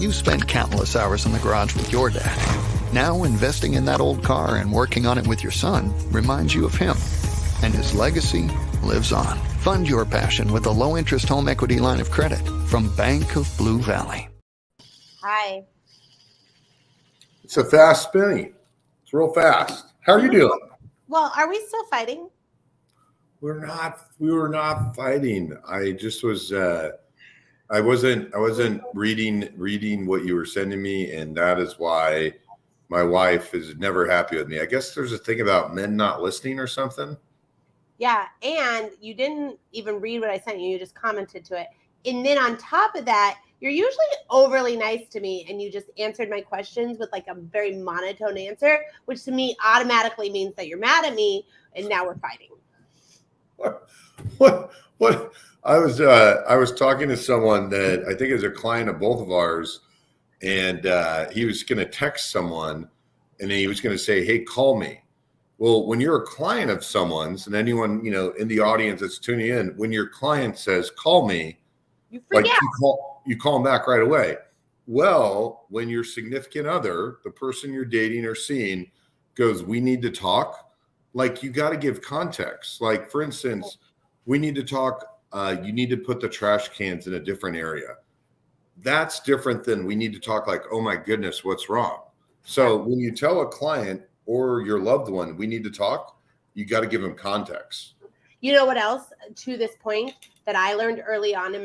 You spent countless hours in the garage with your dad. Now investing in that old car and working on it with your son reminds you of him. And his legacy lives on. Fund your passion with a low-interest home equity line of credit from Bank of Blue Valley. Hi. It's a fast spinning. It's real fast. How are you doing? Well, are we still fighting? We were not fighting. I just was I wasn't reading what you were sending me, and that is why my wife is never happy with me. I guess there's a thing about men not listening or something. Yeah, and you didn't even read what I sent you. You just commented to it. And then on top of that, you're usually overly nice to me, and you just answered my questions with like a very monotone answer, which to me automatically means that you're mad at me, and now we're fighting. What? I was talking to someone that I think is a client of both of ours, and he was going to text someone, and he was going to say, "Hey, call me." Well, when you're a client of someone's, and anyone in the audience that's tuning in, when your client says, "Call me," you freak out. You call them back right away. Well, when your significant other, the person you're dating or seeing, goes, "We need to talk," like you got to give context. Like, for instance, we need to talk. You need to put the trash cans in a different area. That's different than we need to talk like, "Oh my goodness, what's wrong?" So when you tell a client or your loved one, "We need to talk," you got to give them context. You know what else to this point that I learned early on in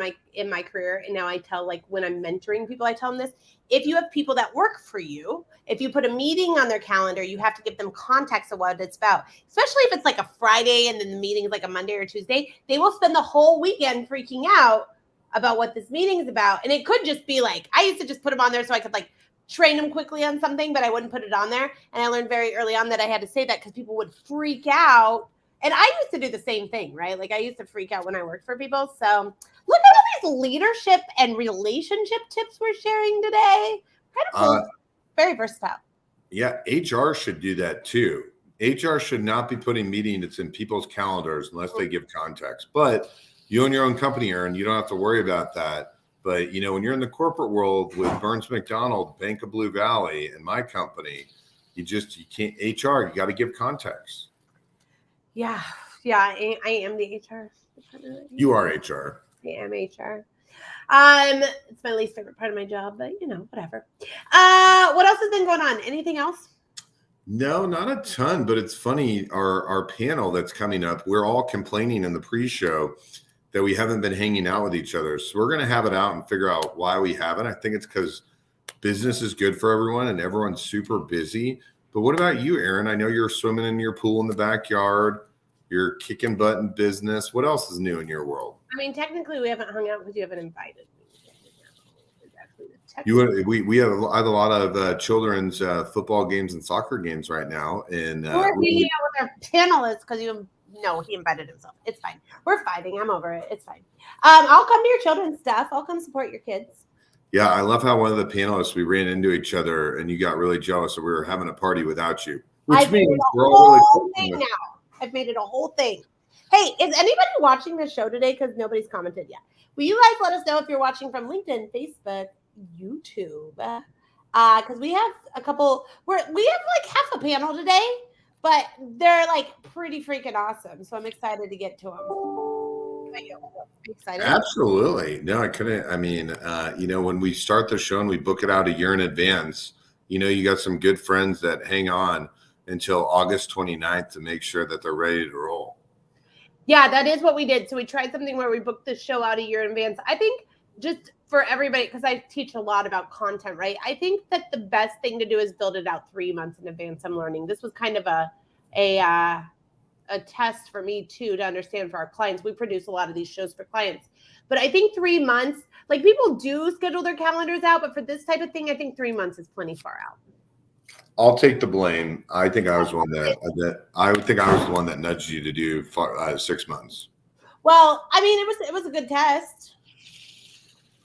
my career, and now I tell, like, when I'm mentoring people, I tell them this: if you have people that work for you, if you put a meeting on their calendar, you have to give them context of what it's about. Especially if it's like a Friday and then the meeting is like a Monday or Tuesday, they will spend the whole weekend freaking out about what this meeting is about. And it could just be like, I used to just put them on there so I could like train them quickly on something, but I wouldn't put it on there. And I learned very early on that I had to say that because people would freak out. And I used to do the same thing, right? Like I used to freak out when I worked for people. So look at all these leadership and relationship tips we're sharing today. Kind of cool. Very versatile. Yeah, HR should do that too. HR should not be putting meetings in people's calendars unless they give context. But you own your own company, Aaron. You don't have to worry about that. But, when you're in the corporate world with Burns McDonnell, Bank of Blue Valley, and my company, you can't, HR, you got to give context. Yeah, I am the HR. You are HR. I am HR. It's my least favorite part of my job, but whatever. What else has been going on? Anything else? No, not a ton, but it's funny. Our panel that's coming up, we're all complaining in the pre-show that we haven't been hanging out with each other. So we're going to have it out and figure out why we haven't. I think it's because business is good for everyone and everyone's super busy. But what about you, Aaron? I know you're swimming in your pool in the backyard. You're kicking butt in business. What else is new in your world? I mean, technically, we haven't hung out because you haven't invited me. We have a lot of children's football games and soccer games right now. And we're hanging out with our panelists because he invited himself. It's fine. We're fighting. I'm over it. It's fine. I'll come to your children's stuff. I'll come support your kids. Yeah, I love how one of the panelists, we ran into each other and you got really jealous that we were having a party without you. Which means we're all really now. I've made it a whole thing. Hey, is anybody watching the show today? Because nobody's commented yet. Will you guys let us know if you're watching from LinkedIn, Facebook, YouTube? Because we have a couple. We have like half a panel today, but they're like pretty freaking awesome. So I'm excited to get to them. Excited? Absolutely. No, I couldn't. I mean, when we start the show and we book it out a year in advance, you got some good friends that hang on until August 29th to make sure that they're ready to roll. Yeah, that is what we did. So we tried something where we booked the show out a year in advance. I think just for everybody, because I teach a lot about content, right? I think that the best thing to do is build it out 3 months in advance. I'm learning. This was kind of a test for me too, to understand for our clients. We produce a lot of these shows for clients, but I think 3 months, like people do schedule their calendars out, but for this type of thing, I think 3 months is plenty far out. I'll take the blame. I think I was one the one that nudged you to do 6 months. Well, I mean, it was a good test.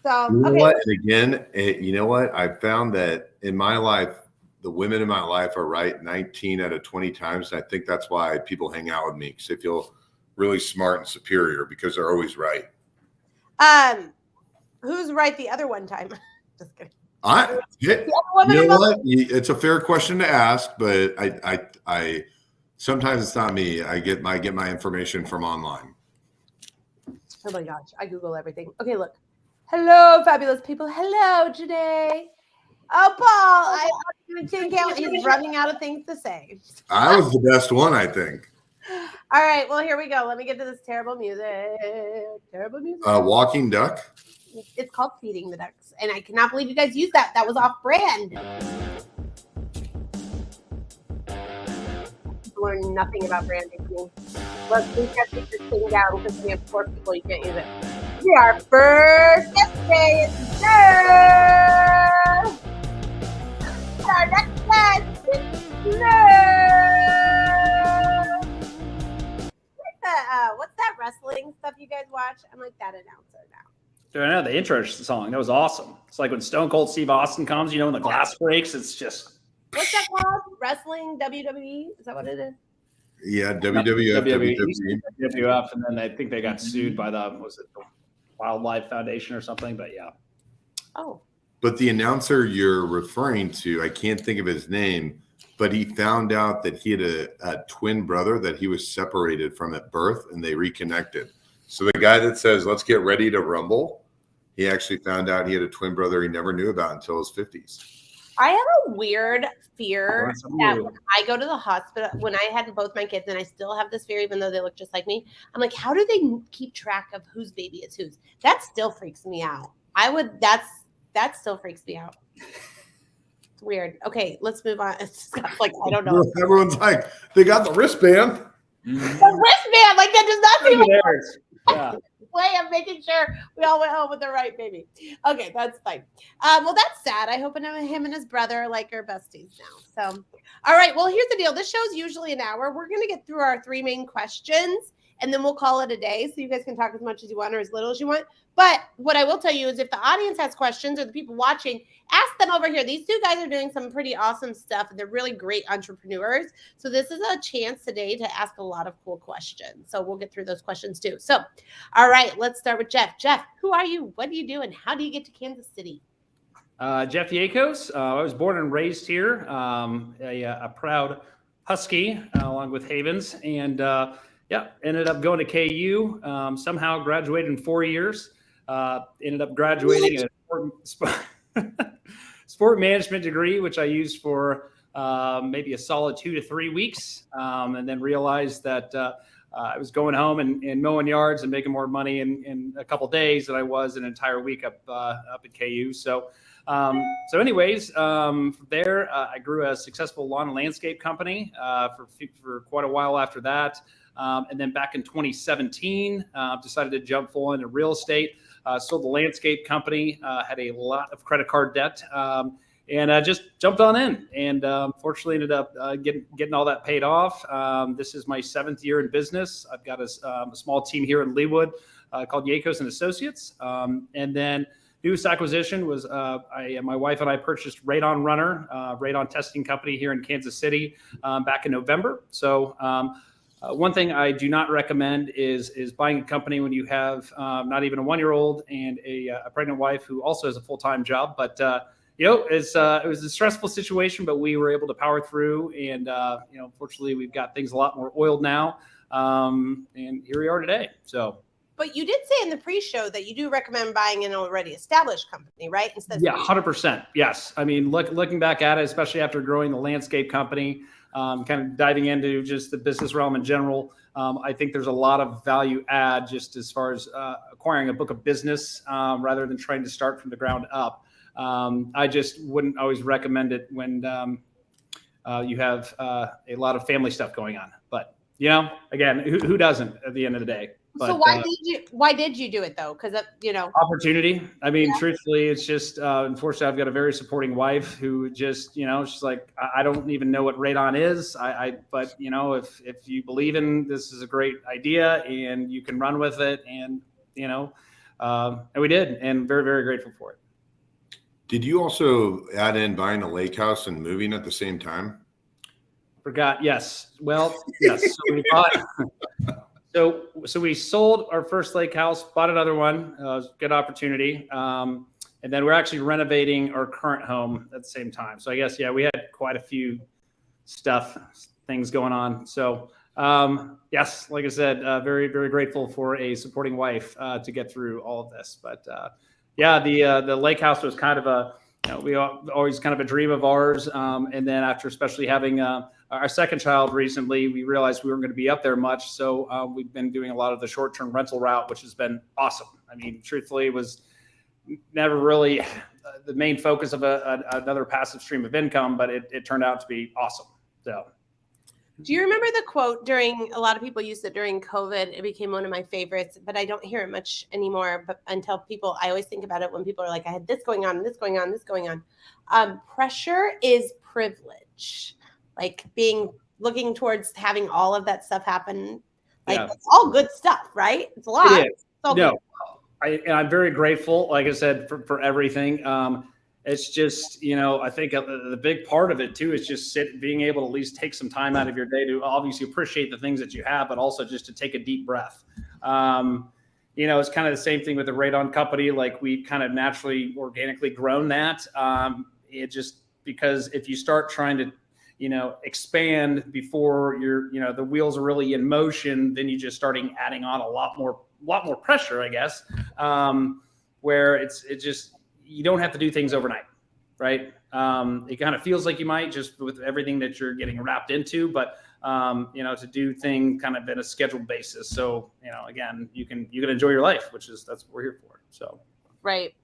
So, you know okay. what? And again, you know what? I found that in my life, the women in my life are right 19 out of 20 times. And I think that's why people hang out with me, because they feel really smart and superior because they're always right. Who's right the other one time? Just kidding. You know what? It's a fair question to ask, but I sometimes it's not me. I get my information from online. Oh my gosh, I Google everything. Okay, look. Hello, fabulous people. Hello, Janae. Oh, Paul, he's running out of things to say. I was the best one, I think. All right, well, here we go. Let me get to this terrible music. Walking duck. It's called Feeding the Ducks, and I cannot believe you guys used that. That was off brand. Learn nothing about branding. Look, we have to take this thing down because we have 4 people. You can't use it. Our first guest today is Suzanne. Our next guest is what's that wrestling stuff you guys watch? I'm like that announcer now. Dude, I know the intro song. That was awesome. It's like when Stone Cold Steve Austin comes, when the glass breaks, it's just. What's that called? Wrestling WWE? Is that what it is? Yeah, WWE. WWF, and then I think they got sued by the Wildlife Foundation or something, but yeah. Oh. But the announcer you're referring to, I can't think of his name, but he found out that he had a twin brother that he was separated from at birth, and they reconnected. So the guy that says, let's get ready to rumble, he actually found out he had a twin brother he never knew about until his 50s. I have a weird fear that when I go to the hospital, when I had both my kids, and I still have this fear, even though they look just like me, I'm like, how do they keep track of whose baby is whose? That still freaks me out. That still freaks me out. It's weird. Okay, let's move on. It's like, I don't know. Everyone's like, they got the wristband. The wristband, like that does not seem like way of making sure we all went home with the right baby. Okay, that's fine. Well, that's sad. I hope him and his brother are besties now. So, all right. Well, here's the deal. This show's usually an hour. We're going to get through our 3 main questions, and then we'll call it a day. So you guys can talk as much as you want or as little as you want. But what I will tell you is if the audience has questions or the people watching, ask them over here. These 2 guys are doing some pretty awesome stuff, and they're really great entrepreneurs. So this is a chance today to ask a lot of cool questions. So we'll get through those questions too. So, all right, let's start with Jeff. Jeff, who are you? What do you do? And how do you get to Kansas City? Jeff Yacos. I was born and raised here, a proud Husky along with Havens. And ended up going to KU, somehow graduated in 4 years. Ended up graduating a sport management degree, which I used for maybe a solid 2 to 3 weeks, and then realized that I was going home and mowing yards and making more money in a couple days than I was an entire week up at KU. So anyways, from there, I grew a successful lawn and landscape company for quite a while after that. And then back in 2017, decided to jump full into real estate. Sold the landscape company, had a lot of credit card debt, and just jumped on in. And fortunately, ended up getting all that paid off. This is my 7th year in business. I've got a small team here in Leawood called Yacos&Associates. And then newest acquisition was my wife and I purchased Radon Runner, radon testing company here in Kansas City back in November. So one thing I do not recommend is buying a company when you have not even a 1-year-old and a pregnant wife who also has a full-time job. But it was a stressful situation, but we were able to power through. And fortunately, we've got things a lot more oiled now. And here we are today. So. But you did say in the pre-show that you do recommend buying an already established company, right? Instead, 100%. Yes. I mean, looking back at it, especially after growing the landscape company. kind of diving into just the business realm in general. I think there's a lot of value add just as far as acquiring a book of business rather than trying to start from the ground up. I just wouldn't always recommend it when you have a lot of family stuff going on. But, again, who doesn't at the end of the day? But, so why did you do it though? Because opportunity. I mean, truthfully, it's just unfortunately I've got a very supporting wife who just she's like, I don't even know what radon is. But if you believe in this is a great idea and you can run with it, and and we did, and very, very grateful for it. Did you also add in buying a lake house and moving at the same time? Forgot. Yes. Well, yes. So we bought. So we sold our first lake house, bought another one. Good opportunity. And then we're actually renovating our current home at the same time. So I guess, we had quite a few things going on. So yes, like I said, very, very grateful for a supporting wife to get through all of this. But the lake house was kind of we always kind of a dream of ours. And then after especially having our second child recently, we realized we weren't going to be up there much. So we've been doing a lot of the short-term rental route, which has been awesome. I mean, truthfully, it was never really the main focus of another passive stream of income, but it turned out to be awesome. So. Do you remember the quote a lot of people used it during COVID. It became one of my favorites, but I don't hear it much anymore. But I always think about it when people are like, I had this going on, this going on, this going on. Pressure is privilege. Like looking towards having all of that stuff happen. Like it's all good stuff, right? It's a lot. It is. I'm very grateful, like I said, for everything. It's just, I think the big part of it too is just being able to at least take some time out of your day to obviously appreciate the things that you have, but also just to take a deep breath. It's kind of the same thing with the Radon company. Like we kind of naturally, organically grown that. It just because if you start trying to, expand before the wheels are really in motion, then you just starting adding on a lot more pressure, I guess. Where it just you don't have to do things overnight, right? It kind of feels like you might just with everything that you're getting wrapped into, but to do things kind of in a scheduled basis. So, again, you can enjoy your life, that's what we're here for. So, right.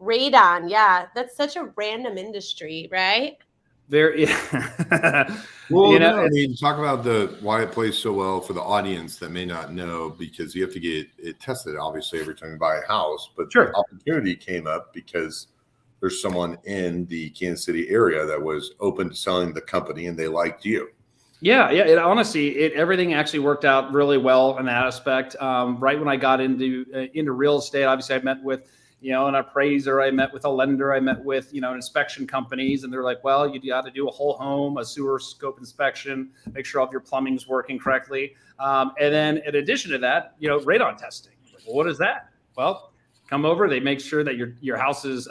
Radon. Yeah. That's such a random industry, right? Very, well, talk about why it plays so well for the audience that may not know, because you have to get it tested, obviously, every time you buy a house. But sure. The opportunity came up because there's someone in the Kansas City area that was open to selling the company, and they liked you. Yeah. Everything actually worked out really well in that aspect. Right when I got into real estate, obviously, I met with an appraiser, I met with a lender, I met with, inspection companies, and they're like, well, you got to do a whole home, a sewer scope inspection, make sure all of your plumbing's working correctly. And then in addition to that, radon testing. Well, what is that? Well, come over, they make sure that your house is,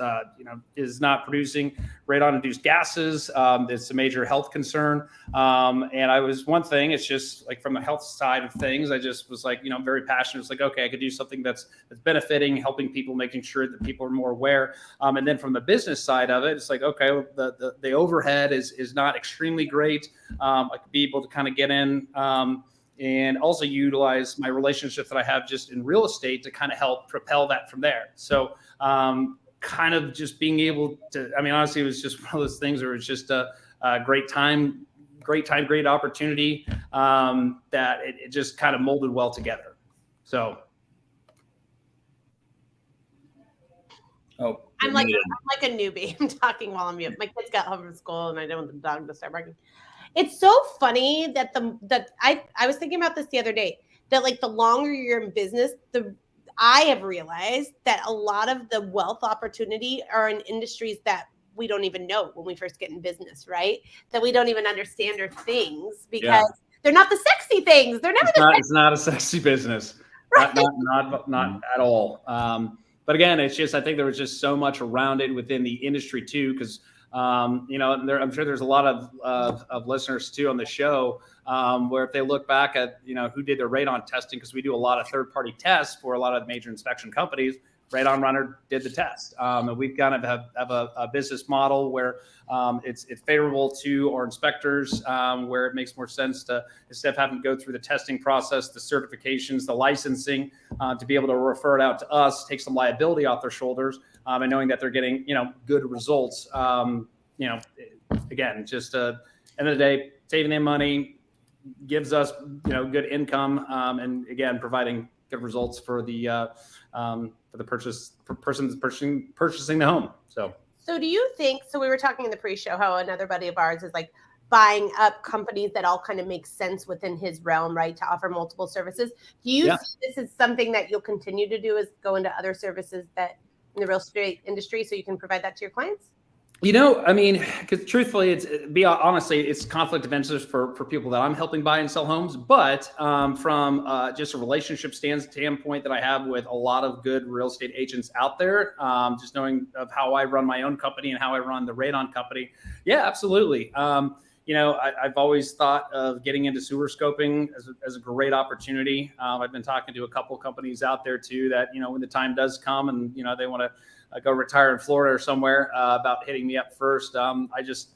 is not producing radon-induced gases. It's a major health concern. And one thing, it's just like from the health side of things, I just was like, very passionate. It's like, okay, I could do something that's benefiting, helping people, making sure that people are more aware. And then from the business side of it, it's like, okay, the overhead is not extremely great. I could be able to kind of get in, and also utilize my relationship that I have just in real estate to kind of help propel that from there. So kind of just being able to, honestly, it was just one of those things where it's just a great time, great opportunity that it just kind of molded well together. So. I'm like a newbie. I'm talking while I'm mute. My kids got home from school and I don't want the dog to start barking. It's so funny that I was thinking about this the other day, that like the longer you're in business, I have realized that a lot of the wealth opportunity are in industries that we don't even know when we first get in business, right? That we don't even understand are things because they're not the sexy things. They're never It's not a sexy business. Right? Not at all. But again, it's just, I think there was just so much around it within the industry too, because I'm sure there's a lot of listeners too on the show where if they look back at, who did their radon testing, because we do a lot of third-party tests for a lot of major inspection companies, Radon Runner did the test. And we've kind of have a business model where it's favorable to our inspectors, where it makes more sense to, instead of having to go through the testing process, the certifications, the licensing, to be able to refer it out to us, take some liability off their shoulders, and knowing that they're getting, good results. Again, just end of the day, saving them money gives us, good income, and again, providing good results for the person purchasing the home. So do you think, so we were talking in the pre-show how another buddy of ours is like buying up companies that all kind of make sense within his realm, right, to offer multiple services. Do you see this is something that you'll continue to do, is go into other services that in the real estate industry so you can provide that to your clients? Because truthfully, honestly, it's conflict of interest for people that I'm helping buy and sell homes. But from just a relationship standpoint that I have with a lot of good real estate agents out there, just knowing of how I run my own company and how I run the Radon company. Yeah, absolutely. I've always thought of getting into sewer scoping as a great opportunity. I've been talking to a couple companies out there too that, when the time does come and, they want to go retire in Florida or somewhere, about hitting me up first. It's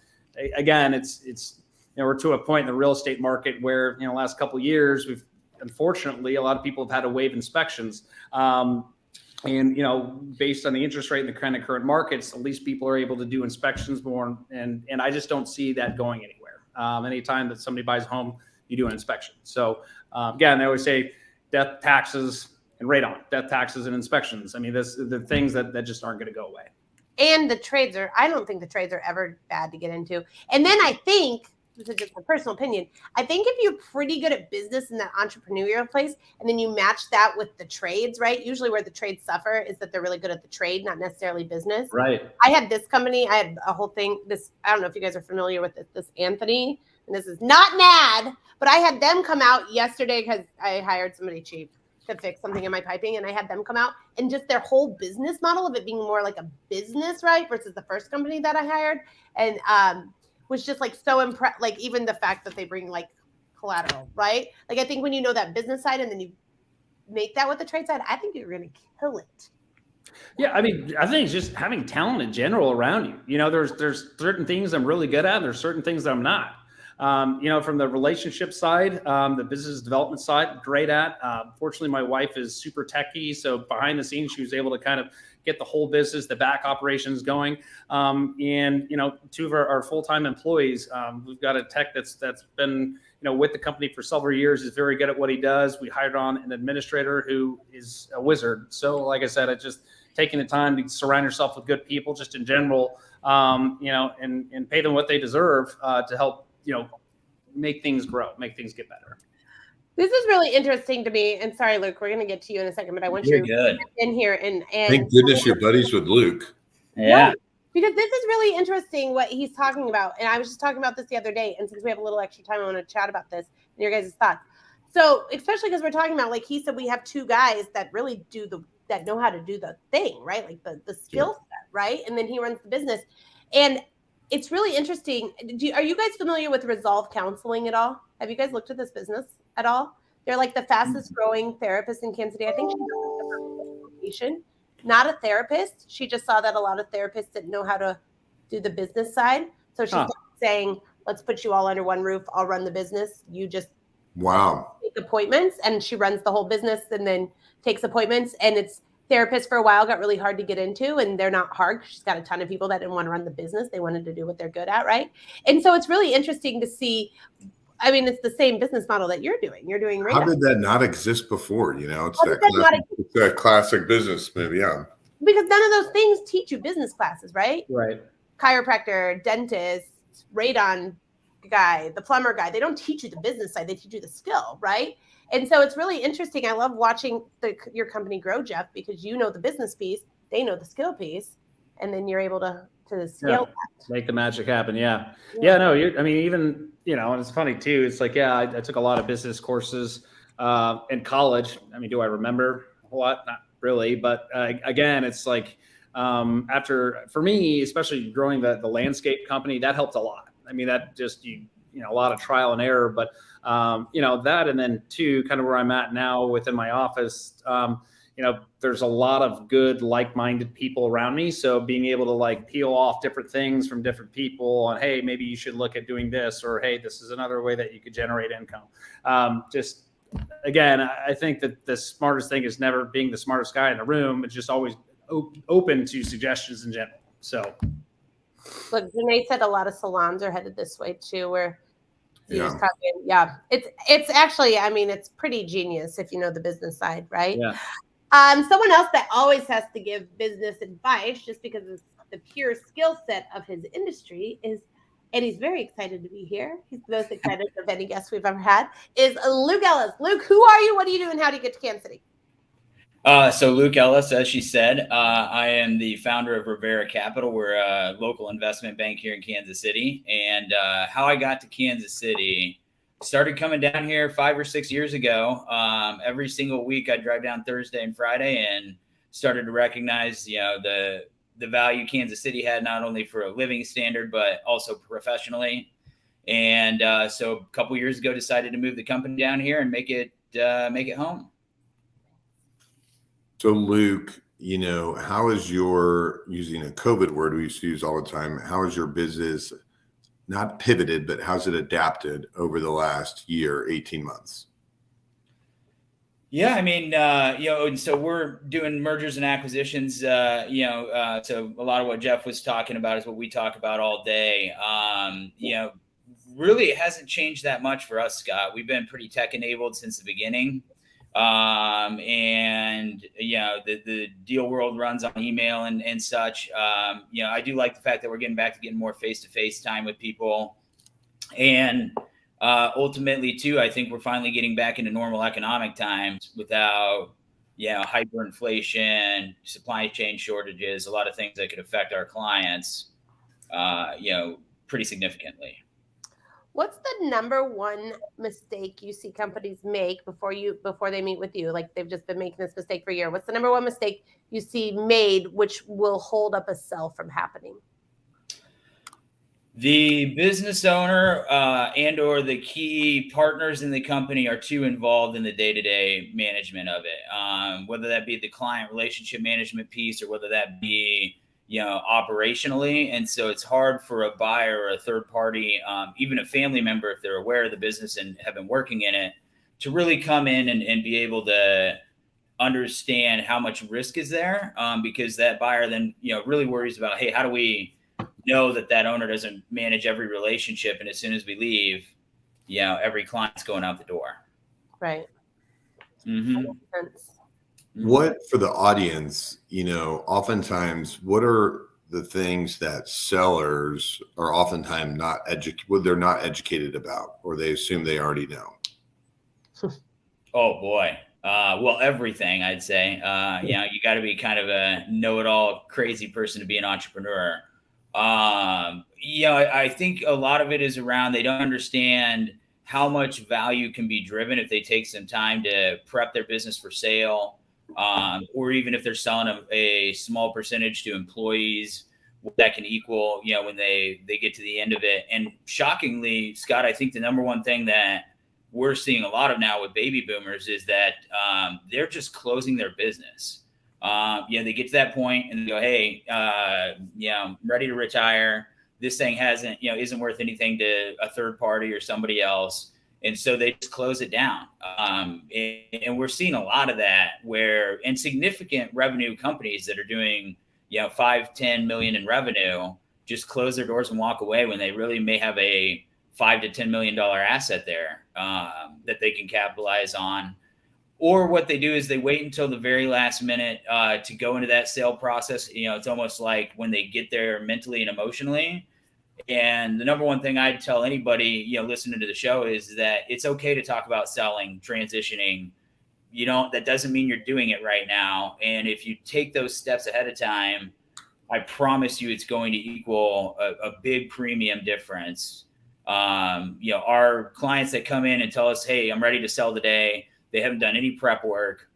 we're to a point in the real estate market where, last couple of years, unfortunately, a lot of people have had to waive inspections. And, based on the interest rate and the kind of current markets, at least people are able to do inspections more. And I just don't see that going anywhere. Anytime that somebody buys a home, you do an inspection. So again, they always say death, taxes, and radon, death, taxes, and inspections. The things that just aren't going to go away. And I don't think the trades are ever bad to get into. And then I think, this is just my personal opinion, I think if you're pretty good at business in that entrepreneurial place, and then you match that with the trades, right? Usually where the trades suffer is that they're really good at the trade, not necessarily business. Right. I had this company, I had a whole thing, I don't know if you guys are familiar with this Anthony, and this is not NAD, but I had them come out yesterday because I hired somebody cheap to fix something in my piping, and I had them come out, and just their whole business model of it being more like a business, right, versus the first company that I hired, and was just like so impressed. Like even the fact that they bring like collateral, right? Like I think when you know that business side and then you make that with the trade side, I think you're going to kill it. Yeah, I think it's just having talent in general around you. There's certain things I'm really good at, and there's certain things that I'm not. From the relationship side, the business development side, great at. Fortunately, my wife is super techie, so behind the scenes, she was able to kind of get the whole business, the back operations going. And two of our full-time employees, we've got a tech that's been with the company for several years, is very good at what he does. We hired on an administrator who is a wizard. So, like I said, it's just taking the time to surround yourself with good people, just in general, and pay them what they deserve to help. Make things grow, make things get better. This is really interesting to me. And sorry, Luke, we're going to get to you in a second, but I want you in here and thank goodness you're buddies with Luke. Yeah. Because this is really interesting what he's talking about. And I was just talking about this the other day. And since we have a little extra time, I want to chat about this and your guys' thoughts. So especially because we're talking about, like he said, we have two guys that really that know how to do the thing, right? Like the skill set, right? And then he runs the business. And it's really interesting. Are you guys familiar with Resolve Counseling at all? Have you guys looked at this business at all? They're like the fastest growing therapist in Kansas City. I think she's not a therapist. She just saw that a lot of therapists didn't know how to do the business side. So she's saying, let's put you all under one roof. I'll run the business. You just take appointments. And she runs the whole business and then takes appointments. And it's therapists for a while got really hard to get into, and they're not hard. She's got a ton of people that didn't want to run the business. They wanted to do what they're good at, right? And so it's really interesting to see. It's the same business model that you're doing. You're doing. How did that not exist before? It's that classic business maybe, yeah. Because none of those things teach you business classes, right? Right. Chiropractor, dentist, radon guy, the plumber guy. They don't teach you the business side. They teach you the skill, right? And so it's really interesting. I love watching your company grow, Jeff, because you know the business piece, they know the skill piece, and then you're able to scale that. Make the magic happen. Yeah. No, even, and it's funny too. It's like, I took a lot of business courses in college. Do I remember a lot? Not really. But again, it's like for me, especially growing the landscape company, that helped a lot. That just, a lot of trial and error, but that, and then two, kind of where I'm at now within my office, there's a lot of good, like-minded people around me. So being able to like peel off different things from different people and, hey, maybe you should look at doing this, or, hey, this is another way that you could generate income. Just, again, I think that the smartest thing is never being the smartest guy in the room. It's just always open to suggestions in general. So. Look, Janae said a lot of salons are headed this way too, where you just come in. Yeah. It's actually, I mean, it's pretty genius if you know the business side, right? Yeah. Someone else that always has to give business advice just because of the pure skill set of his industry is, and he's very excited to be here. He's the most excited of any guest we've ever had, is Luke Ellis. Luke, who are you? What do you do? And how do you get to Kansas City? So Luke Ellis, as she said, I am the founder of ReVera Capital. We're a local investment bank here in Kansas City. And how I got to Kansas City, started coming down here 5 or 6 years ago. Every single week I'd drive down Thursday and Friday and started to recognize, the value Kansas City had, not only for a living standard, but also professionally. And so a couple years ago, decided to move the company down here and make it home. So Luke, how is your, using a COVID word we used to use all the time, how is your business not pivoted, but how's it adapted over the last year, 18 months? Yeah, I mean, and so we're doing mergers and acquisitions, so a lot of what Jeff was talking about is what we talk about all day. Really it hasn't changed that much for us, Scott. We've been pretty tech enabled since the beginning. The deal world runs on email and such. I do like the fact that we're getting back to getting more face-to-face time with people. And ultimately too, I think we're finally getting back into normal economic times without, hyperinflation, supply chain shortages, a lot of things that could affect our clients, pretty significantly. What's the number one mistake you see companies make before they meet with you? Like they've just been making this mistake for a year. What's the number one mistake you see made, which will hold up a sell from happening? The business owner and or the key partners in the company are too involved in the day-to-day management of it, whether that be the client relationship management piece or whether that be operationally. And so it's hard for a buyer or a third party, even a family member, if they're aware of the business and have been working in it, to really come in and be able to understand how much risk is there, because that buyer then, really worries about, hey, how do we know that owner doesn't manage every relationship? And as soon as we leave, every client's going out the door. Right. Mm-hmm. That makes sense. What, for the audience, oftentimes, what are the things that sellers are oftentimes they're not educated about, or they assume they already know? Oh boy. Well, everything, I'd say. You got to be kind of a know-it-all crazy person to be an entrepreneur. I think a lot of it is around, they don't understand how much value can be driven if they take some time to prep their business for sale. Or even if they're selling a small percentage to employees, that can equal, when they get to the end of it. And shockingly, Scott, I think the number one thing that we're seeing a lot of now with baby boomers is that they're just closing their business. They get to that point and they go, hey, I'm ready to retire. This thing isn't worth anything to a third party or somebody else. And so they just close it down. And we're seeing a lot of that where insignificant revenue companies that are doing, 5-10 million in revenue just close their doors and walk away when they really may have a $5 to $10 million asset there that they can capitalize on. Or what they do is they wait until the very last minute to go into that sale process. It's almost like when they get there mentally and emotionally. And the number one thing I'd tell anybody, listening to the show is that it's okay to talk about selling, transitioning. That doesn't mean you're doing it right now. And if you take those steps ahead of time, I promise you it's going to equal a big premium difference. Our clients that come in and tell us, hey, I'm ready to sell today. They haven't done any prep work.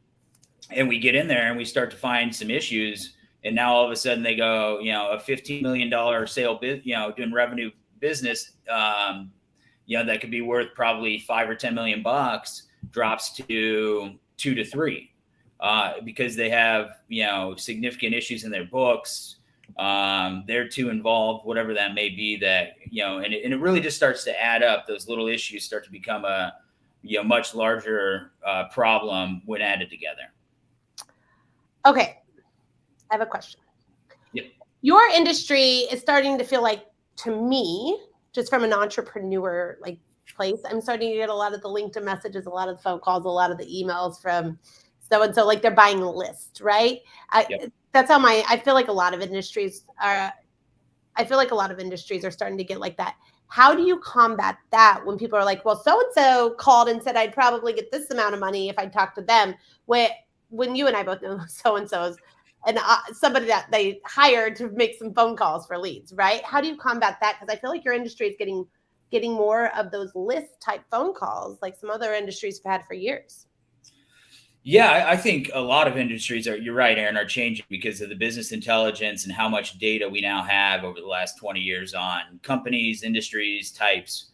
And we get in there and we start to find some issues. And now all of a sudden they go, a $15 million sale, doing revenue business, that could be worth probably $5 or $10 million bucks drops to 2 to 3. because they have, significant issues in their books. They're too involved, whatever that may be, that, and it really just starts to add up. Those little issues start to become a, much larger problem when added together. Okay. I have a question. Yep. Your industry is starting to feel like, to me, just from an entrepreneur like place, I'm starting to get a lot of the LinkedIn messages, a lot of the phone calls, a lot of the emails from so-and-so, like they're buying a list, right? Yep. That's how I feel like a lot of industries are starting to get like that. How do you combat that when people are like, well, so-and-so called and said I'd probably get this amount of money if I talked to them, when you and I both know so-and-so's and somebody that they hired to make some phone calls for leads, right? How do you combat that? Because I feel like your industry is getting more of those list type phone calls like some other industries have had for years. Yeah, I think a lot of industries you're right, Aaron, are changing because of the business intelligence and how much data we now have over the last 20 years on companies, industries, types.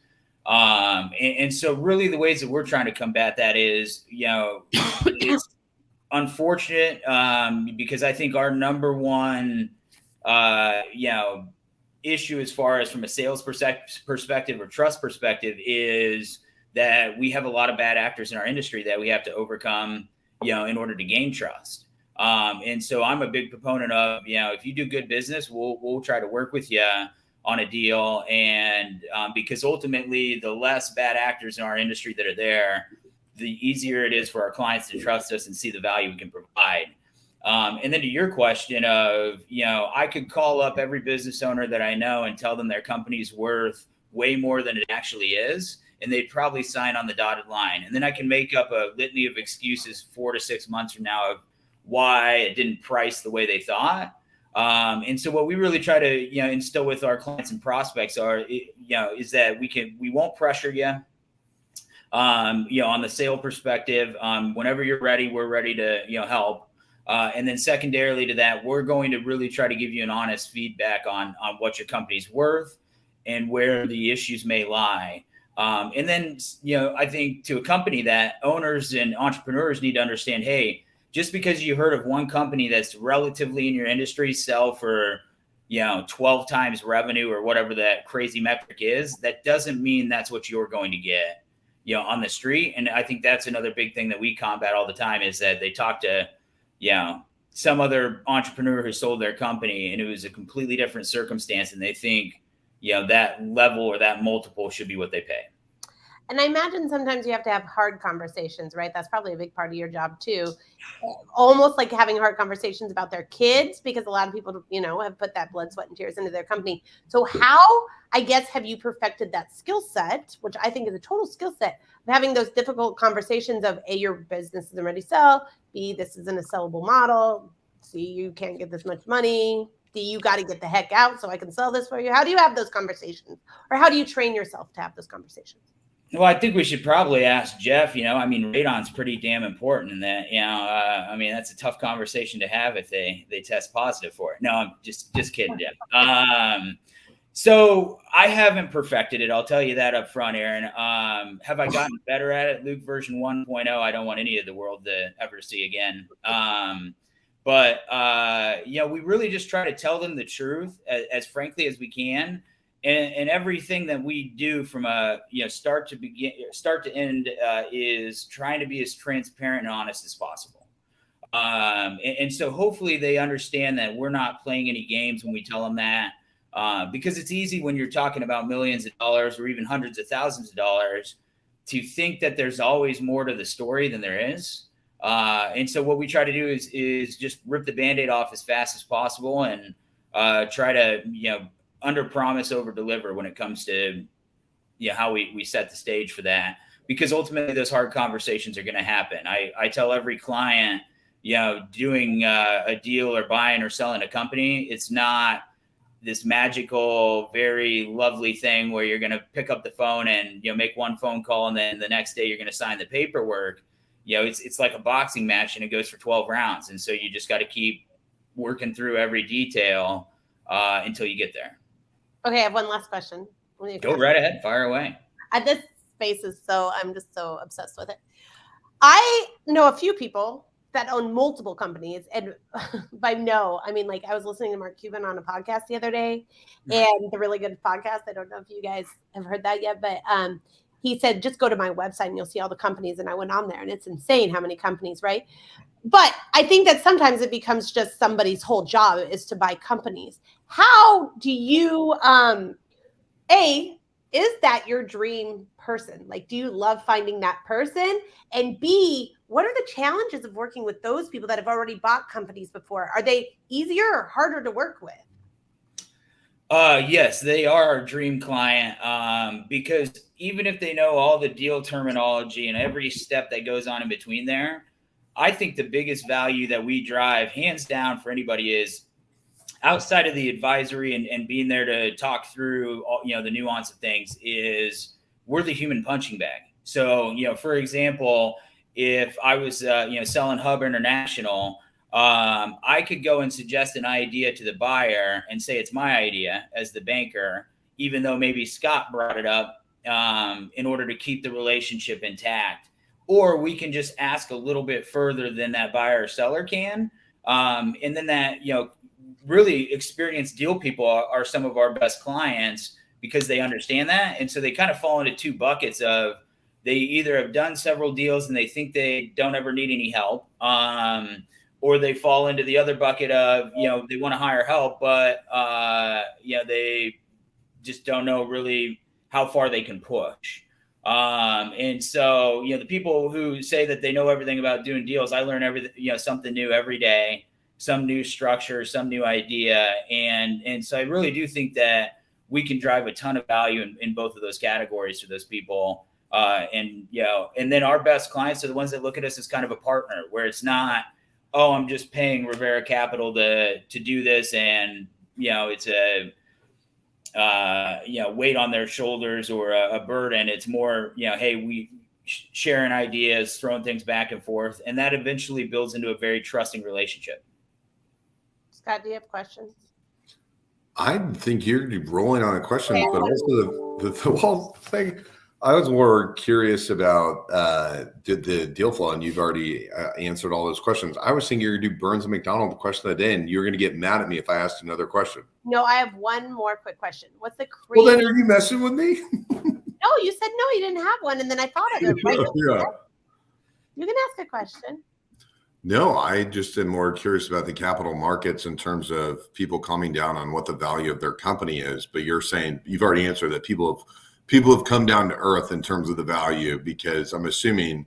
And so really the ways that we're trying to combat that is, it's unfortunate because I think our number one, issue as far as from a sales perspective or trust perspective is that we have a lot of bad actors in our industry that we have to overcome, in order to gain trust. And so I'm a big proponent of, if you do good business, we'll try to work with you on a deal. And because ultimately the less bad actors in our industry that are there, the easier it is for our clients to trust us and see the value we can provide. And then to your question of, I could call up every business owner that I know and tell them their company's worth way more than it actually is. And they'd probably sign on the dotted line. And then I can make up a litany of excuses 4 to 6 months from now of why it didn't price the way they thought. And so what we really try to, instill with our clients and prospects is that we won't pressure you. On the sale perspective, whenever you're ready, we're ready to, help. And then secondarily to that, we're going to really try to give you an honest feedback on what your company's worth and where the issues may lie. And then, I think to accompany that, owners and entrepreneurs need to understand, hey, just because you heard of one company that's relatively in your industry sell for, 12 times revenue or whatever that crazy metric is, that doesn't mean that's what you're going to get, on the street. And I think that's another big thing that we combat all the time is that they talk to, some other entrepreneur who sold their company and it was a completely different circumstance. And they think, that level or that multiple should be what they pay. And I imagine sometimes you have to have hard conversations, right? That's probably a big part of your job too. Almost like having hard conversations about their kids, because a lot of people, have put that blood, sweat, and tears into their company. So how, I guess, have you perfected that skill set, which I think is a total skill set, of having those difficult conversations of A, your business isn't ready to sell, B, this isn't a sellable model, C, you can't get this much money, D, you got to get the heck out so I can sell this for you. How do you have those conversations? Or how do you train yourself to have those conversations? Well, I think we should probably ask Jeff, radon's pretty damn important in that, that's a tough conversation to have if they test positive for it. No, I'm just kidding, Jeff. So I haven't perfected it. I'll tell you that up front, Aaron. Have I gotten better at it? Luke version 1.0, I don't want any of the world to ever see again. But we really just try to tell them the truth as frankly as we can. And everything that we do from a start to end is trying to be as transparent and honest as possible. And so hopefully they understand that we're not playing any games when we tell them that, because it's easy when you're talking about millions of dollars or even hundreds of thousands of dollars to think that there's always more to the story than there is. And so what we try to do is just rip the Band-Aid off as fast as possible and try to under promise, over deliver when it comes to how we set the stage for that, because ultimately those hard conversations are going to happen. I tell every client, doing a deal or buying or selling a company, it's not this magical, very lovely thing where you're going to pick up the phone and make one phone call and then the next day you're going to sign the paperwork. It's like a boxing match and it goes for 12 rounds, and so you just got to keep working through every detail until you get there. Okay, I have one last question. Go right ahead. Fire away. This space is I'm just so obsessed with it. I know a few people that own multiple companies. And by no, I mean, like I was listening to Mark Cuban on a podcast the other day, and the really good podcast. I don't know if you guys have heard that yet, but he said, just go to my website and you'll see all the companies. And I went on there, and it's insane how many companies, right? But I think that sometimes it becomes just somebody's whole job is to buy companies. How do you, is that your dream person? Like, do you love finding that person? And B, what are the challenges of working with those people that have already bought companies before? Are they easier or harder to work with? Yes, they are our dream client, because even if they know all the deal terminology and every step that goes on in between there, I think the biggest value that we drive, hands down, for anybody is outside of the advisory and being there to talk through all, the nuance of things, is we're the human punching bag. So, for example, if I was, selling Hub International, I could go and suggest an idea to the buyer and say it's my idea as the banker, even though maybe Scott brought it up, in order to keep the relationship intact. Or we can just ask a little bit further than that buyer or seller can. And then that, really experienced deal people are some of our best clients because they understand that. And so they kind of fall into two buckets of, they either have done several deals and they think they don't ever need any help, or they fall into the other bucket of, they want to hire help, but, they just don't know really how far they can push. And so, the people who say that they know everything about doing deals, I learn everything, something new every day, some new structure, some new idea. And so I really do think that we can drive a ton of value in both of those categories for those people. And then our best clients are the ones that look at us as kind of a partner, where it's not, oh, I'm just paying ReVera Capital to do this. And, it's a, weight on their shoulders or a burden. It's more, hey, we sharing ideas, throwing things back and forth. And that eventually builds into a very trusting relationship. Scott, do you have questions? I think you're rolling on questions, but also the whole thing. I was more curious about the deal flow, and you've already answered all those questions. I was thinking you're going to do Burns and McDonnell the question of the day, and you're going to get mad at me if I asked another question. No, I have one more quick question. What's the Well, then are you messing with me? No, you said no, you didn't have one, and then I thought of it. Right? Yeah. You can ask a question. No, I just am more curious about the capital markets in terms of people coming down on what the value of their company is. But you're saying you've already answered that people have come down to earth in terms of the value, because I'm assuming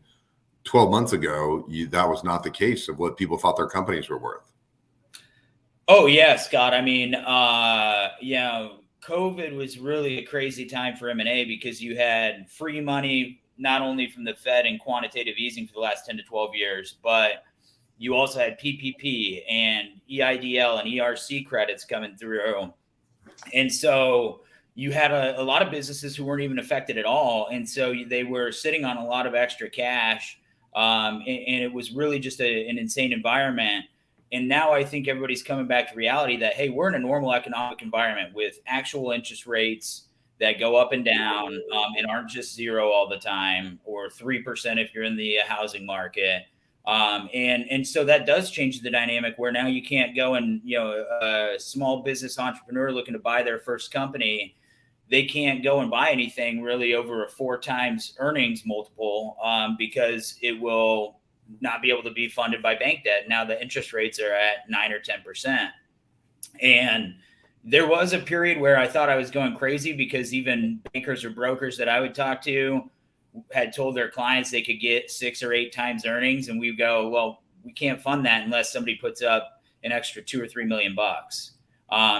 12 months ago, that was not the case of what people thought their companies were worth. Oh, yeah, Scott. I mean, COVID was really a crazy time for M&A because you had free money, not only from the Fed and quantitative easing for the last 10 to 12 years, but you also had PPP and EIDL and ERC credits coming through. And so you had a lot of businesses who weren't even affected at all. And so they were sitting on a lot of extra cash. And it was really just an insane environment. And now I think everybody's coming back to reality that, hey, we're in a normal economic environment with actual interest rates that go up and down, and aren't just zero all the time, or 3% if you're in the housing market. And so that does change the dynamic, where now you can't go and, a small business entrepreneur looking to buy their first company, they can't go and buy anything really over a 4 times earnings multiple, because it will not be able to be funded by bank debt. Now the interest rates are at 9 or 10%. And there was a period where I thought I was going crazy, because even bankers or brokers that I would talk to had told their clients they could get 6 or 8 times earnings. And we go, well, we can't fund that unless somebody puts up an extra $2 or $3 million bucks.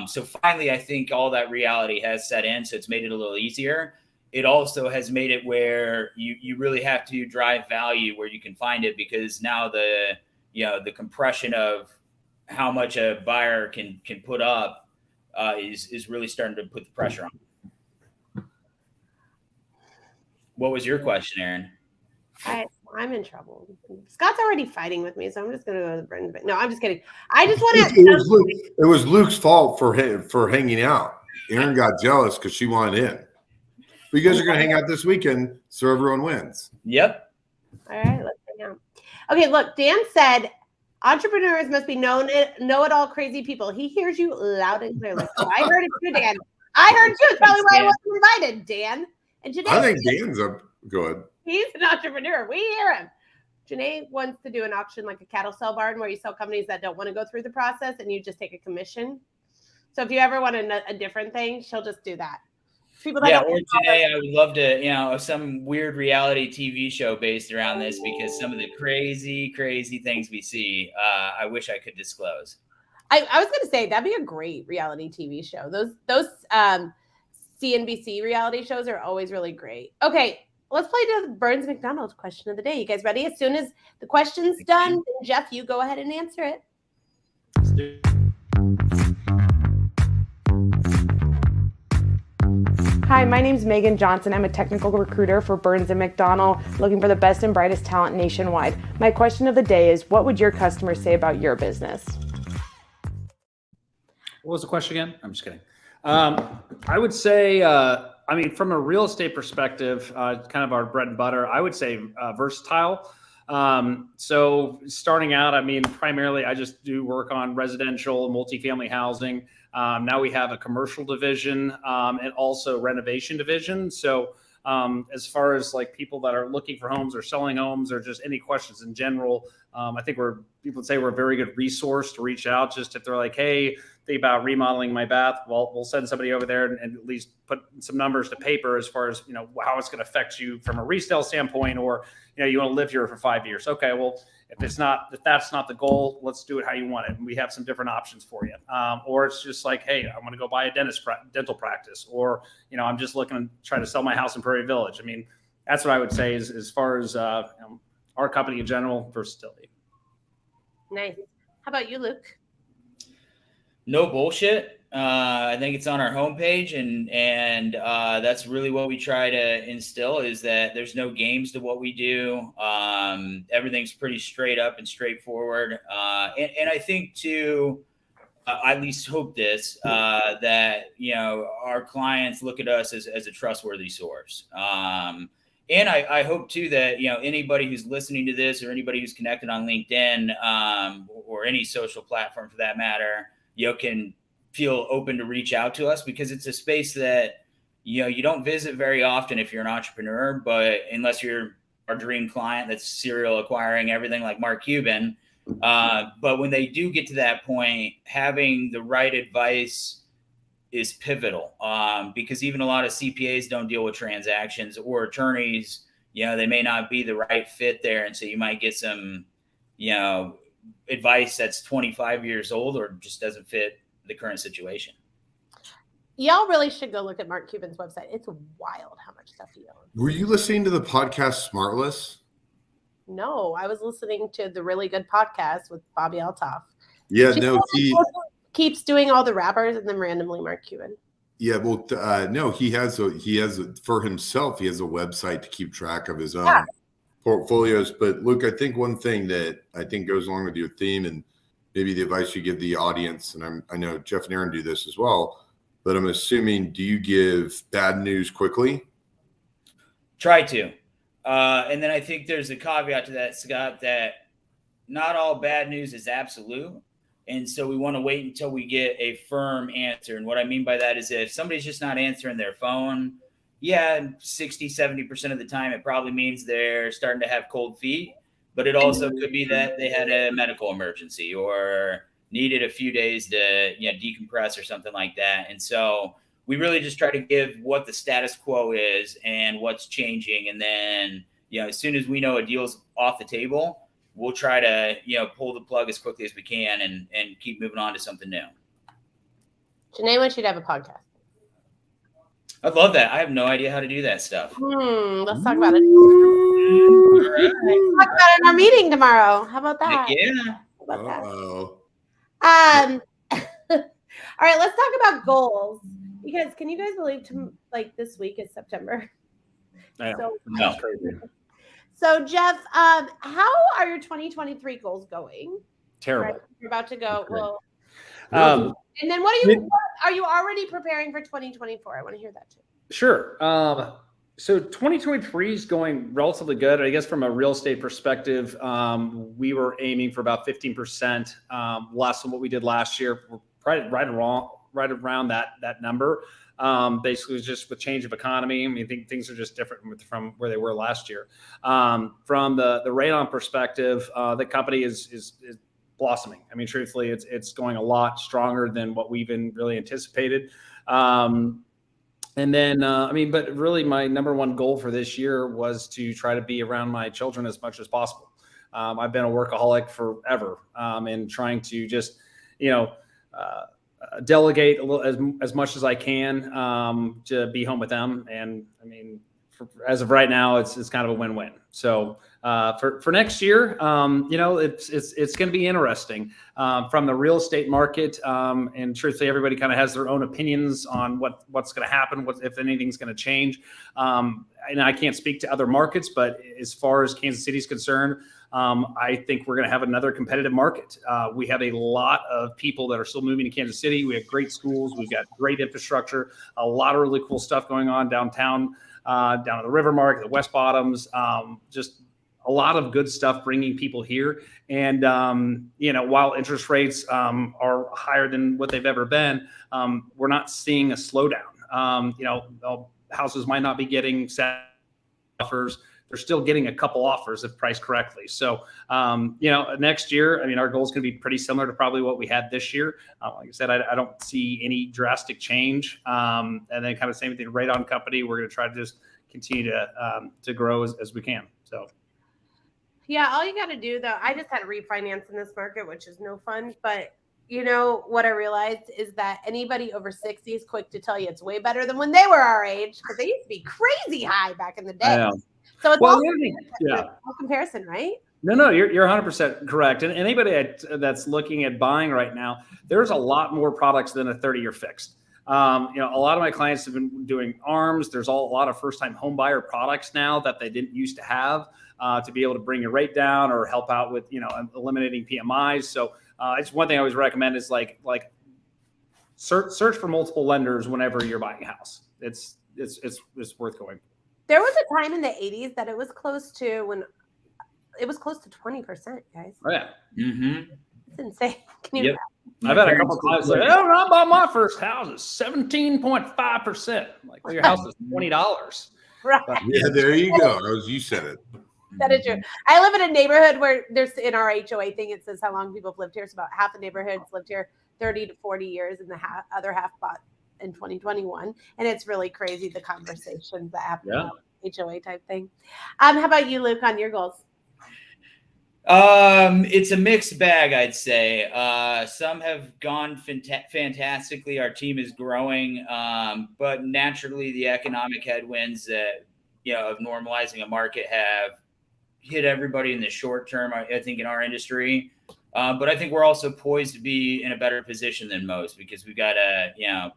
So finally, I think all that reality has set in. So it's made it a little easier. It also has made it where you really have to drive value where you can find it, because now the compression of how much a buyer can put up is really starting to put the pressure on. What was your question, Aaron? I'm in trouble. Scott's already fighting with me, so I'm just going to go to the Brendan. No, I'm just kidding. I just want to. It was Luke's fault for hanging out. Aaron got jealous because she wanted in. But you guys are going to hang out this weekend, so everyone wins. Yep. All right, let's hang out. Okay, look, Dan said entrepreneurs must be know-it-all crazy people. He hears you loud and clear. So I heard it too, Dan. I heard too. It's probably why I wasn't invited, Dan. And Janae, I think Dan's up. Go ahead. He's an entrepreneur. We hear him. Janae wants to do an auction like a cattle sale barn where you sell companies that don't want to go through the process and you just take a commission. So if you ever want a different thing, she'll just do that. People that or today I would love to, some weird reality TV show based around this, because some of the crazy things we see, I wish I could disclose. I was going to say that'd be a great reality TV show. Those CNBC reality shows are always really great. Okay, let's play the Burns McDonnell question of the day. You guys ready? As soon as the question's done, then Jeff, you go ahead and answer it. Let's do it. Hi, my name's Megan Johnson. I'm a technical recruiter for Burns & McDonnell, looking for the best and brightest talent nationwide. My question of the day is, what would your customers say about your business? What was the question again? I'm just kidding. I would say, from a real estate perspective, kind of our bread and butter, I would say versatile. So starting out, primarily I just do work on residential, multifamily housing. Now we have a commercial division and also renovation division. So as far as like people that are looking for homes or selling homes or just any questions in general, I think people would say we're a very good resource to reach out. Just if they're like, hey, think about remodeling my bath, well, we'll send somebody over there and at least put some numbers to paper as far as, how it's going to affect you from a resale standpoint, or, you want to live here for 5 years. Okay, well, if that's not the goal, let's do it how you want it. And we have some different options for you. Or it's just like, hey, I want to go buy a dental practice, or, I'm just looking to try to sell my house in Prairie Village. That's what I would say is as far as our company in general, versatility. Nice. How about you, Luke? No bullshit. I think it's on our homepage, and that's really what we try to instill, is that there's no games to what we do. Everything's pretty straight up and straightforward. And I think too, I at least hope this, that, our clients look at us as a trustworthy source. And I hope too that, anybody who's listening to this, or anybody who's connected on LinkedIn, or any social platform for that matter, can feel open to reach out to us, because it's a space that, you don't visit very often if you're an entrepreneur, but unless you're our dream client that's serial acquiring everything like Mark Cuban. But when they do get to that point, having the right advice is pivotal, because even a lot of CPAs don't deal with transactions, or attorneys, they may not be the right fit there. And so you might get some, advice that's 25 years old or just doesn't fit the current situation. Y'all really should go look at Mark Cuban's website. It's wild how much stuff he owns. Were you listening to the podcast Smartless? No, I was listening to the really good podcast with Bobby Altoff. Yeah, he keeps doing all the rappers and then randomly Mark Cuban. Yeah, well, no, he has for himself. He has a website to keep track of his own portfolios. But Luke, I think one thing that I think goes along with your theme, and maybe the advice you give the audience, and I know Jeff and Aaron do this as well, but I'm assuming, do you give bad news quickly? Try to. And then I think there's a caveat to that, Scott, that not all bad news is absolute. And so we want to wait until we get a firm answer. And what I mean by that is if somebody's just not answering their phone, 60, 70% of the time, it probably means they're starting to have cold feet. But it also could be that they had a medical emergency or needed a few days to decompress or something like that. And so we really just try to give what the status quo is and what's changing. And then, as soon as we know a deal's off the table, we'll try to, pull the plug as quickly as we can and keep moving on to something new. Janae wants you to have a podcast. I'd love that. I have no idea how to do that stuff. Let's talk about it. Let's talk about it in our meeting tomorrow. How about that? Yeah. How about that? All right, let's talk about goals. Because can you guys believe this week is September? No. So Jeff, how are your 2023 goals going? Terrible. Right? You're about to go. Okay. Well, and then what are you already preparing for 2024? I want to hear that too. Sure. So 2023 is going relatively good. I guess from a real estate perspective, we were aiming for about 15% less than what we did last year. We're right around that number. Basically, just with change of economy. I mean, I think things are just different from where they were last year. From the radon perspective, the company is blossoming. I mean, truthfully, it's going a lot stronger than what we even really anticipated. And then, but really my number one goal for this year was to try to be around my children as much as possible. I've been a workaholic forever, and trying to just, delegate a little as much as I can to be home with them. And I mean, as of right now, it's kind of a win-win. So for next year, it's going to be interesting from the real estate market. And truthfully, everybody kind of has their own opinions on what's going to happen, if anything's going to change. And I can't speak to other markets, but as far as Kansas City is concerned, I think we're going to have another competitive market. We have a lot of people that are still moving to Kansas City. We have great schools. We've got great infrastructure, a lot of really cool stuff going on downtown, down at the River Market, the West Bottoms, just a lot of good stuff bringing people here. And, while interest rates are higher than what they've ever been, we're not seeing a slowdown. Houses might not be getting set offers. They're still getting a couple offers if priced correctly. So, next year, I mean, our goal is going to be pretty similar to probably what we had this year. Like I said, I don't see any drastic change. And then kind of same thing, radon company. We're going to try to just continue to grow as we can. So. Yeah, all you got to do, though, I just had to refinance in this market, which is no fun. But what I realized is that anybody over 60 is quick to tell you it's way better than when they were our age, because they used to be crazy high back in the day. So it's all comparison, right? No, you're 100% correct. And anybody that's looking at buying right now, there's a lot more products than a 30-year fixed. A lot of my clients have been doing ARMs. There's a lot of first-time home buyer products now that they didn't used to have to be able to bring your rate down or help out with, eliminating PMIs. So it's one thing I always recommend is like search for multiple lenders whenever you're buying a house. It's worth going. There was a time in the 80s that it was close to 20%, guys. Oh, yeah. Mm-hmm. It's insane. Can you? I've had a couple of clients say, I bought my first house at 17.5%. Like, well, your house is $20. Right. Yeah, there you go. You said it. That is true. I live in a neighborhood where there's, in our HOA thing, it says how long people have lived here. So about half the neighborhood's lived here 30 to 40 years, and the other half bought in 2021. And it's really crazy, the conversations that happen about HOA type thing. How about you, Luke, on your goals? It's a mixed bag, I'd say. Some have gone fantastically. Our team is growing, but naturally the economic headwinds that, of normalizing a market have hit everybody in the short term, I think, in our industry. But I think we're also poised to be in a better position than most because we've got a,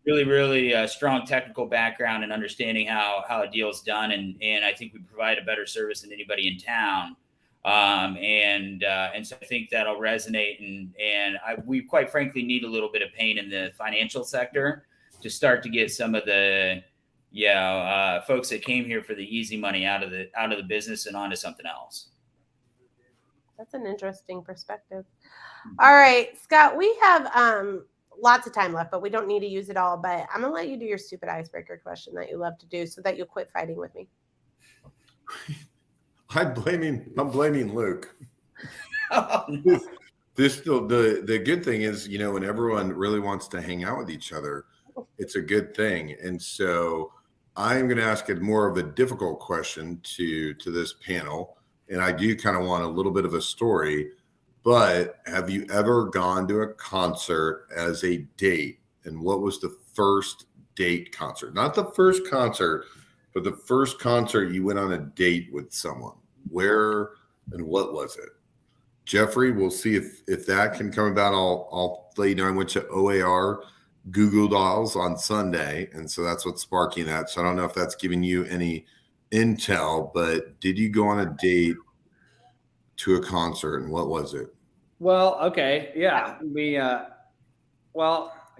really, really strong technical background and understanding how a deal is done. And I think we provide a better service than anybody in town. And so I think that'll resonate. And we quite frankly need a little bit of pain in the financial sector to start to get some of the, folks that came here for the easy money out of the business and onto something else. That's an interesting perspective. All right, Scott, we have lots of time left, but we don't need to use it all. But I'm gonna let you do your stupid icebreaker question that you love to do, so that you'll quit fighting with me. I'm blaming Luke. This still the good thing is, when everyone really wants to hang out with each other, it's a good thing. And so I'm going to ask it more of a difficult question to this panel. And I do kind of want a little bit of a story, but have you ever gone to a concert as a date? And what was the first date concert? Not the first concert, but the first concert you went on a date with someone. Where and what was it? Jeffrey, we'll see if that can come about. I'll let you know I went to OAR Google Dolls on Sunday, and so that's what's sparking that. So I don't know if that's giving you any intel, but did you go on a date to a concert, and what was it? Well, okay, yeah, we I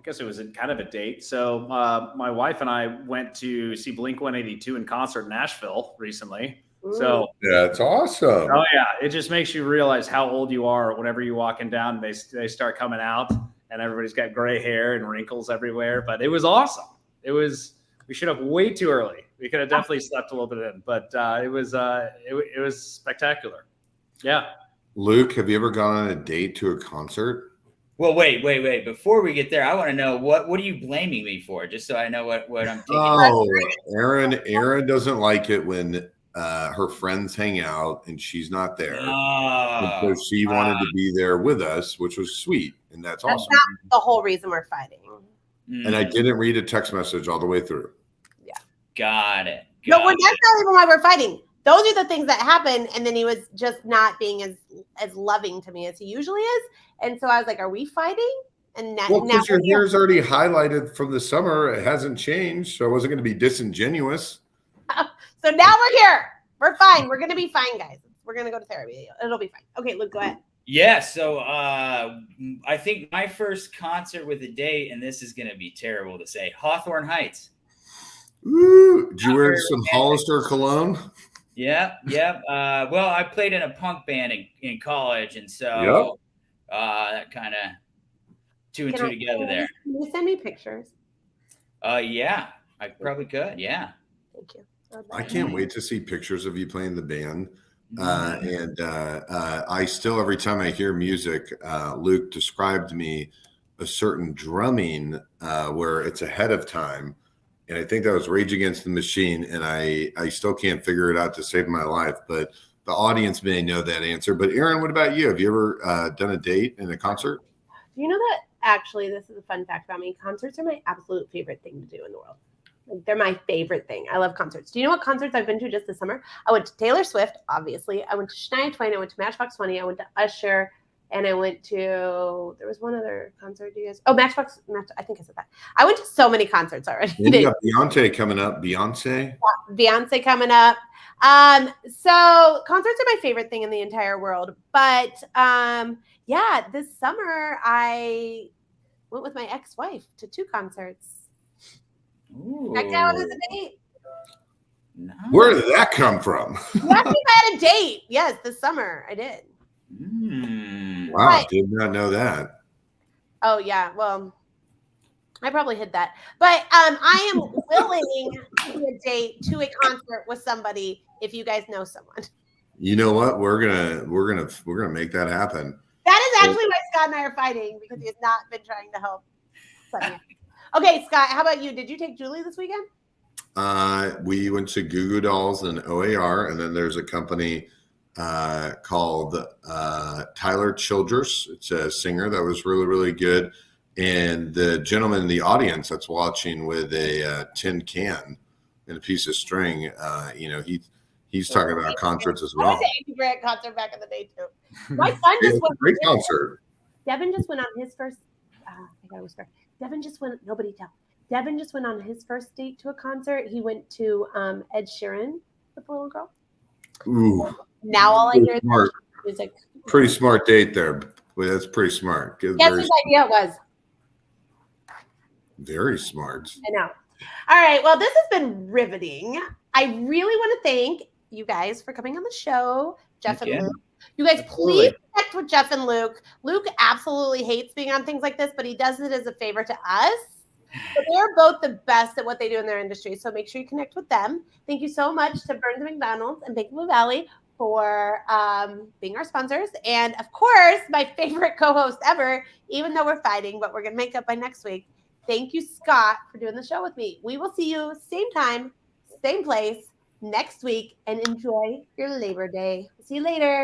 I guess it was kind of a date. So my wife and I went to see Blink-182 in concert in Nashville recently. So that's awesome. Oh yeah, it just makes you realize how old you are whenever you're walking down. They start coming out, and everybody's got gray hair and wrinkles everywhere. But it was awesome. We showed up way too early. We could have definitely slept a little bit in, but it was spectacular. Yeah. Luke, have you ever gone on a date to a concert? Well, wait. Before we get there, I want to know what are you blaming me for? Just so I know what I'm thinking. Oh, Aaron doesn't like it when her friends hang out and she's not there. So she wanted to be there with us, which was sweet, and that's awesome. That's not the whole reason we're fighting. And I didn't read a text message all the way through. Yeah, got it. No, that's not even why we're fighting. Those are the things that happen, and then he was just not being as loving to me as he usually is, and so I was like, "Are we fighting?" And now because your hair is already highlighted from the summer, it hasn't changed, so I wasn't going to be disingenuous. So now we're here. We're fine. We're going to be fine, guys. We're going to go to therapy. It'll be fine. Okay, Luke, go ahead. Yeah, so I think my first concert with a date, and this is going to be terrible to say, Hawthorne Heights. Ooh, did you wear some Hollister cologne? Yeah. Well, I played in a punk band in college, and so that kind of two and two together there. Can you send me pictures? Yeah, I probably could. Yeah. Thank you. I can't wait to see pictures of you playing the band. And I still, every time I hear music, Luke described to me a certain drumming where it's ahead of time. And I think that was Rage Against the Machine. And I still can't figure it out to save my life. But the audience may know that answer. But Aaron, what about you? Have you ever done a date in a concert? You know that actually, this is a fun fact about me. Concerts are my absolute favorite thing to do in the world. Like, they're my favorite thing. I love concerts. Do you know what concerts I've been to just this summer? I went to Taylor Swift, obviously. I went to Shania Twain. I went to Matchbox 20. I went to Usher. And I went to, there was one other concert. Do you guys? Oh, Matchbox. I think I said that. I went to so many concerts already. You got Beyonce coming up. Beyonce coming up. So concerts are my favorite thing in the entire world. But yeah, this summer I went with my ex-wife to 2 concerts. Checked out as a date. No. Where did that come from? You actually had a date. Yes, this summer I did. Wow, I did not know that. Oh yeah, well, I probably hid that. But I am willing to do a date to a concert with somebody if you guys know someone. You know what? We're gonna make that happen. That is actually why Scott and I are fighting, because he has not been trying to help. Okay, Scott, how about you? Did you take Julie this weekend? We went to Goo Goo Dolls and OAR, and then there's a company called Tyler Childress. It's a singer that was really, really good. And the gentleman in the audience that's watching with a tin can and a piece of string, he's talking about concerts as well. I was at Andy Grant concert back in the day too. My son just went. Great concert. Devin just went on his first. I gotta whisper. Devin just went. Nobody tell. Devin just went on his first date to a concert. He went to Ed Sheeran with the little girl. Ooh. Now all I hear is music. Pretty smart date there. Well, that's pretty smart. Guess whose idea it was? Very smart. I know. All right. Well, this has been riveting. I really want to thank you guys for coming on the show, Jeff and Luke. You guys, please connect with Jeff and Luke. Luke absolutely hates being on things like this, but he does it as a favor to us. But they're both the best at what they do in their industry. So make sure you connect with them. Thank you so much to Burns and McDonnell and Bank of Valley for being our sponsors. And of course, my favorite co-host ever, even though we're fighting, but we're going to make up by next week. Thank you, Scott, for doing the show with me. We will see you same time, same place next week, and enjoy your Labor Day. See you later.